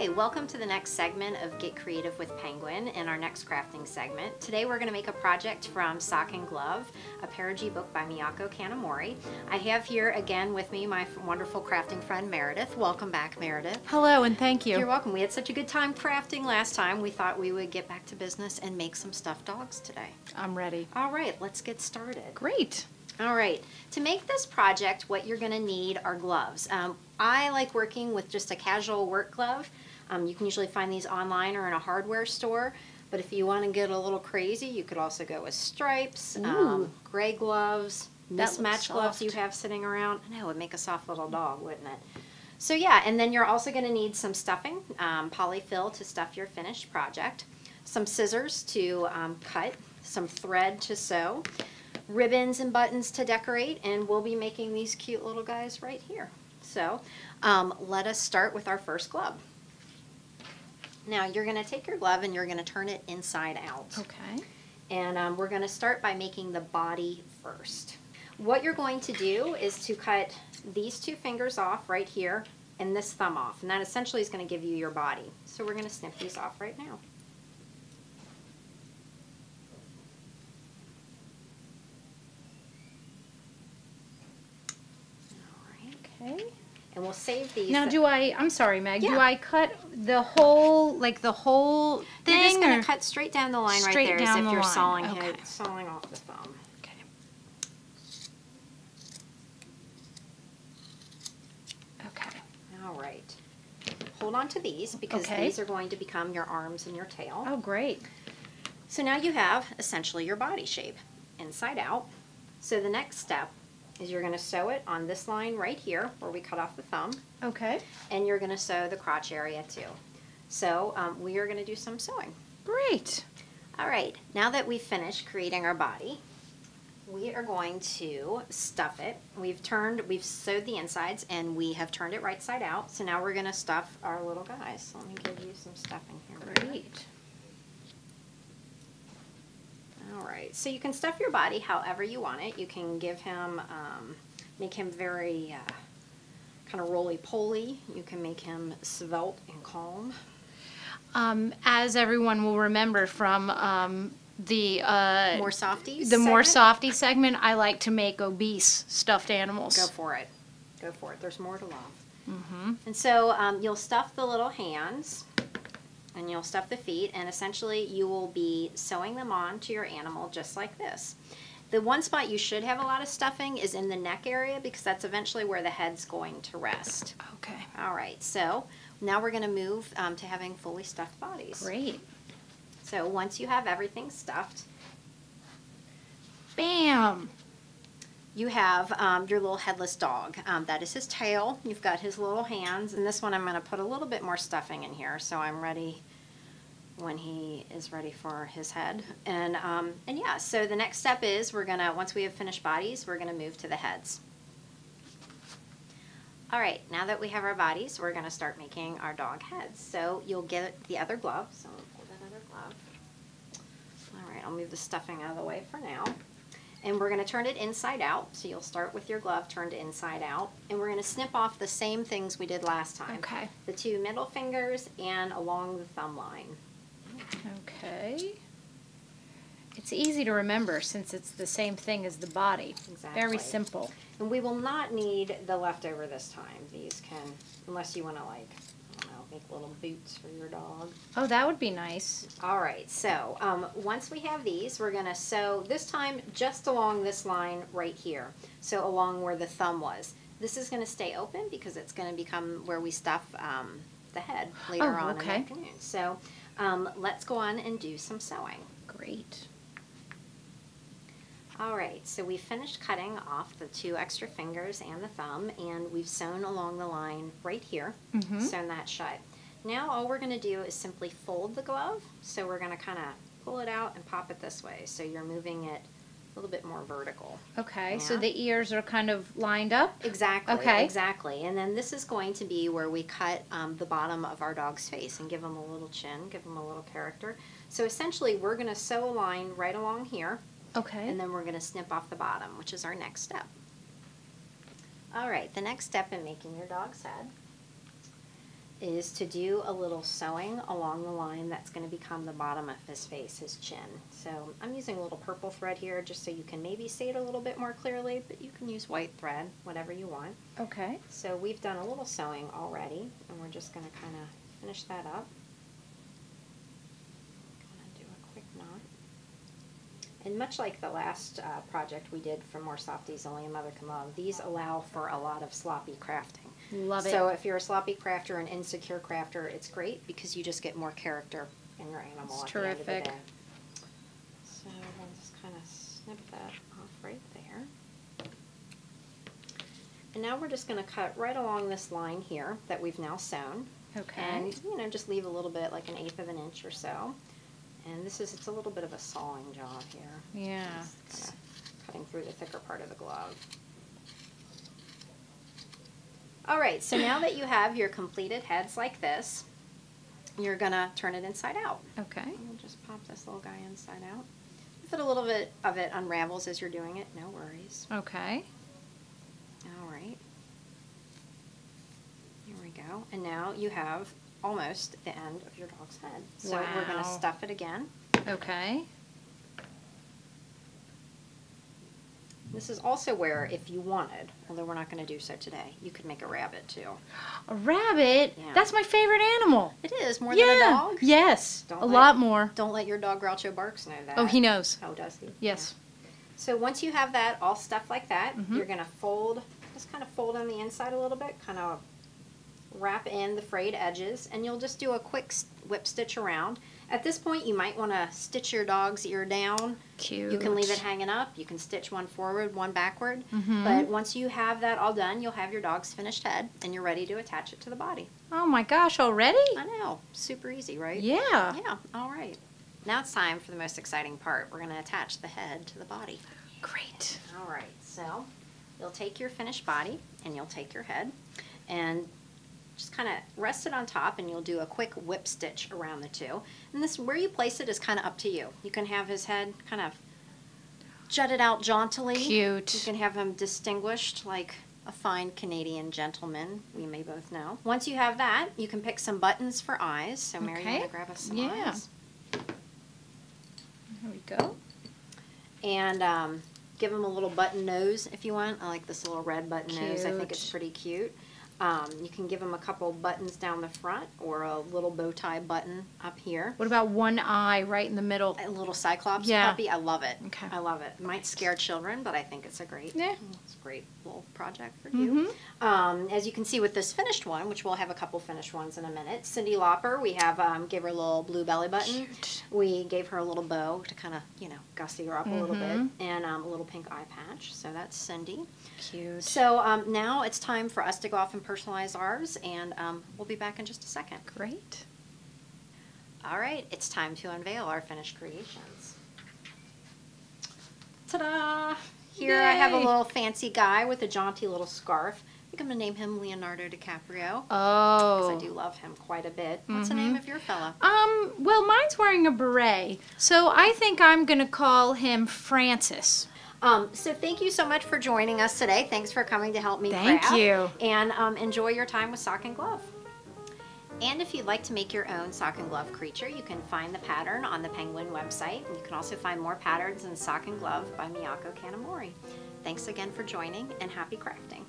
Hi, welcome to the next segment of Get Creative with Penguin in our next crafting segment. Today we're going to make a project from Sock and Glove, a Perigee book by Miyako Kanamori. I have here again with me my wonderful crafting friend Meredith. Welcome back, Meredith. Hello, and thank you. You're welcome. We had such a good time crafting last time. We thought we would get back to business and make some stuffed dogs today. I'm ready. All right, let's get started. Great. All right, to make this project, what you're going to need are gloves. I like working with just a casual work glove. You can usually find these online or in a hardware store, but if you want to get a little crazy, you could also go with stripes, gray gloves, mismatched gloves you have sitting around. I know, it would make a soft little dog, wouldn't it? So yeah, and then you're also going to need some stuffing, polyfill to stuff your finished project, some scissors to cut, some thread to sew, ribbons and buttons to decorate, and we'll be making these cute little guys right here. So let us start with our first glove. Now you're going to take your glove and you're going to turn it inside out. Okay. And we're going to start by making the body first. What you're going to do is to cut these two fingers off right here and this thumb off, and that essentially is going to give you your body. So we're going to snip these off right now. Okay. And we'll save these. Now I'm sorry, Meg, Yeah. do I cut the whole, like the whole thing? You're just going to cut straight down the line right there as if you're sawing off the thumb. Okay. Okay. All right. Hold on to these because these are going to become your arms and your tail. Oh, great. So now you have essentially your body shape, inside out. So the next step is you're going to sew it on this line right here where we cut off the thumb. Okay. And you're going to sew the crotch area too. So we are going to do some sewing. Great. All right, now that we've finished creating our body, we are going to stuff it. We've sewed the insides and we have turned it right side out. So now we're going to stuff our little guys. So let me give you some stuffing here. Great. All right, so you can stuff your body however you want it. You can give him, make him very kind of roly-poly. You can make him svelte and calm. As everyone will remember from the More Softies the More Softy segment, I like to make obese stuffed animals. Go for it. Go for it. There's more to love. Mm-hmm. And so you'll stuff the little hands. And you'll stuff the feet, and essentially you will be sewing them on to your animal just like this. The one spot you should have a lot of stuffing is in the neck area because that's eventually where the head's going to rest. Okay. All right, so now we're going to move to having fully stuffed bodies. Great. So once you have everything stuffed, bam! you have your little headless dog. That is his tail. You've got his little hands. And this one I'm going to put a little bit more stuffing in here so I'm ready when he is ready for his head. And yeah, so the next step is once we have finished bodies, we're going to move to the heads. All right, now that we have our bodies, we're going to start making our dog heads. So you'll get the other glove. So I'll pull that other glove. All right, I'll move the stuffing out of the way for now. And we're going to turn it inside out. So you'll start with your glove turned inside out. And we're going to snip off the same things we did last time. Okay. The two middle fingers and along the thumb line. Okay. It's easy to remember since it's the same thing as the body. Exactly. Very simple. And we will not need the leftover this time. These can, unless you want to like, I don't know, make little boots for your dog. Oh, that would be nice. All right, so once we have these, we're going to sew this time just along this line right here. So along where the thumb was. This is going to stay open because it's going to become where we stuff the head later on in the afternoon. So let's go on and do some sewing. Great. All right, so we finished cutting off the two extra fingers and the thumb, and we've sewn along the line right here, sewn that shut. Now all we're going to do is simply fold the glove, so we're going to kind of pull it out and pop it this way, so you're moving it a little bit more vertical. Okay, yeah. So the ears are kind of lined up? Exactly, okay. Exactly. And then this is going to be where we cut the bottom of our dog's face and give him a little chin, give him a little character. So essentially we're going to sew a line right along here. Okay. And then we're going to snip off the bottom, which is our next step. All right, the next step in making your dog's head is to do a little sewing along the line that's going to become the bottom of his face, his chin. So I'm using a little purple thread here just so you can maybe see it a little bit more clearly, but you can use white thread, whatever you want. Okay. So we've done a little sewing already, and we're just going to kind of finish that up. Kind of do a quick knot. And much like the last project we did for More Softies Only a Mother Can Love, these allow for a lot of sloppy crafting. Love it. So if you're a sloppy crafter, an insecure crafter, it's great because you just get more character in your animal at the end of the terrific. day. So we'll just kind of snip that off right there. And now we're just going to cut right along this line here that we've now sewn. Okay. And, you know, just leave a little bit, like 1/8 of an inch or so. And it's a little bit of a sawing job here. Yeah. Just kind of cutting through the thicker part of the glove. All right, so now that you have your completed heads like this, you're gonna turn it inside out. Okay. And we'll just pop this little guy inside out. If a little bit of it unravels as you're doing it, no worries. Okay. All right. Here we go. And now you have almost the end of your dog's head. So we're gonna Wow. stuff it again. Okay. This is also where, if you wanted, although we're not going to do so today, you could make a rabbit too. A rabbit? Yeah. That's my favorite animal. It is more than a dog. Yes. Don't a let- lot more. Don't let your dog Groucho Barks know that. Oh, he knows. Oh, does he? Yes. Yeah. So once you have that all stuffed like that, Mhm. you're going to fold, just kind of fold on the inside a little bit, kind of wrap in the frayed edges, and you'll just do a quick whip stitch around. At this point, you might want to stitch your dog's ear down. Cute. You can leave it hanging up. You can stitch one forward, one backward. Mhm. But once you have that all done, you'll have your dog's finished head, and you're ready to attach it to the body. Oh my gosh, already? I know. Super easy, right? Yeah. Yeah. All right. Now it's time for the most exciting part. We're going to attach the head to the body. Great. All right. So you'll take your finished body, and you'll take your head, and just kind of rest it on top, and you'll do a quick whip stitch around the two. And this, where you place it is kind of up to you. You can have his head kind of jutted out jauntily. Cute. You can have him distinguished like a fine Canadian gentleman, we may both know. Once you have that, you can pick some buttons for eyes. So Mary, you Okay. want to grab us some Yeah. eyes? Here we go. And give him a little button nose if you want. I like this little red button nose. I think it's Cute. pretty cute. You can give him a couple buttons down the front or a little bow tie button up here. What about one eye right in the middle? A little Cyclops Yeah. puppy. I love it. Okay. I love it. It might scare children, but I think it's a great, Yeah. it's a great little project for you. As you can see with this finished one, which we'll have a couple finished ones in a minute, Cindy Lauper, we have gave her a little blue belly button. Cute. We gave her a little bow to kind of, you know, gussy her up a little bit, and a little pink eye patch. So that's Cindy. Cute. So now it's time for us to go off and personalize ours, and we'll be back in just a second. Great. All right, it's time to unveil our finished creations. Ta-da! Here I have a Yay. little fancy guy with a jaunty little scarf. I think I'm going to name him Leonardo DiCaprio, Oh. because I do love him quite a bit. What's the name of your fella? Well, mine's wearing a beret, so I think I'm going to call him Francis. So thank you so much for joining us today. Thanks for coming to help me Thank craft. you. And enjoy your time with Sock and Glove. And if you'd like to make your own sock and glove creature, you can find the pattern on the Penguin website. And you can also find more patterns in Sock and Glove by Miyako Kanamori. Thanks again for joining, and happy crafting.